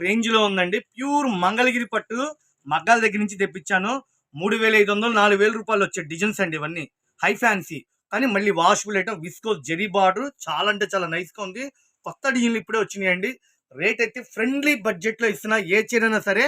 Range లో ఉందండి. Pure Mangalagiri పట్టు మగ్గాల దగ్గర నుంచి తెప్పించాను. 3500 4000 రూపాయలు వచ్చే డిజైన్స్ అండి ఇవన్నీ. హై ఫ్యాన్సీ కానీ మళ్ళీ washable item, viscose zari border చాలా అంటే చాలా నైస్ గా ఉంది. కొత్త డిజైన్లు ఇప్పుడే వచ్చినాయండి. రేట్ అయితే ఫ్రెండ్లీ బడ్జెట్ లో ఇస్తున్నా. ఏ చీరైనా సరే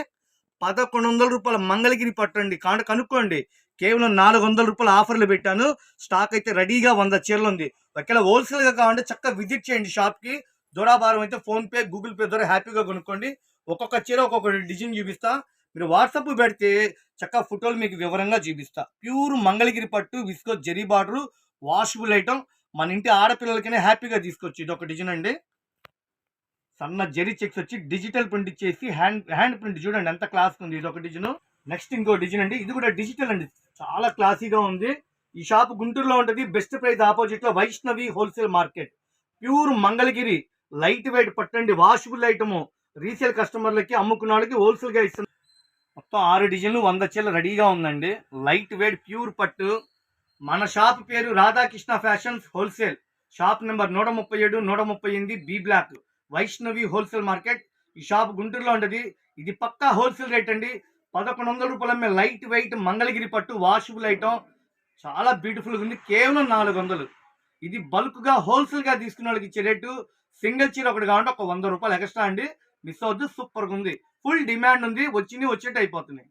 1100 రూపాయల మంగళగిరి పట్టు అండి. కనుక్కోండి, కేవలం 400 రూపాయల ఆఫర్లు పెట్టాను. స్టాక్ అయితే రెడీగా 100 చీరలు ఉంది. ఒకవేళ హోల్సేల్ గా కావాలంటే చక్కగా విజిట్ చేయండి షాప్ కి. దూరాభారం అయితే ఫోన్ పే, గూగుల్ పే ద్వారా హ్యాపీగా కొనుక్కోండి. ఒక్కొక్క చీర ఒక్కొక్క డిజైన్ చూపిస్తా. మీరు వాట్సాప్ పెడితే చక్కగా ఫోటోలు మీకు వివరంగా చూపిస్తా. ప్యూర్ మంగళగిరి పట్టు, viscose zari border, washable item. మన ఇంటి ఆడపిల్లలకైనా హ్యాపీగా తీసుకోవచ్చు. ఇది ఒక డిజైన్ అండి. సన్న జెరీ చెక్స్ వచ్చి డిజిటల్ ప్రింట్ ఇచ్చేసి హ్యాండ్ ప్రింట్ చూడండి ఎంత క్లాస్ ఉంది. ఇది ఒక డిజైన్. నెక్స్ట్ ఇంకో డిజైన్ అండి. ఇది కూడా డిజిటల్ అండి, చాలా క్లాసీగా ఉంది. ఈ షాప్ గుంటూరులో ఉంటుంది. బెస్ట్ ప్రైస్ ఆపోజిట్ లో Vaishnavi wholesale market. Pure Mangalagiri light weight పట్టండి, వాషబుల్ ఐటమ్. రీసేల్ కస్టమర్లకి, అమ్ముకున్న వాళ్ళకి హోల్సేల్ గా ఇస్తుంది. మొత్తం 6 డిజైన్లు 100 చీరలు రెడీగా ఉందండి. లైట్ వెయిట్ ప్యూర్ పట్టు. మన షాప్ పేరు Radhakrishna fashions wholesale. Shop number 137 138 B block, Vaishnavi wholesale market. ఈ షాప్ గుంటూరులో ఉంటుంది. ఇది పక్కా హోల్సేల్ రేట్ అండి. 1100 రూపాయల మీద లైట్ వెయిట్ మంగళగిరి పట్టు వాషబుల్ ఐటమ్. చాలా బ్యూటిఫుల్ గా ఉంది. కేవలం 400. ఇది బల్క్ గా హోల్సేల్ గా తీసుకున్న వాళ్ళకి ఇచ్చే రేటు. సింగిల్ చీర ఒకటి కావాలంటే ఒక 100 రూపాయలు ఎక్స్ట్రా అండి. మిస్ అవద్దు, సూపర్ గా ఉంది. ఫుల్ డిమాండ్ ఉంది. వచ్చినట్టు అయిపోతున్నాయి.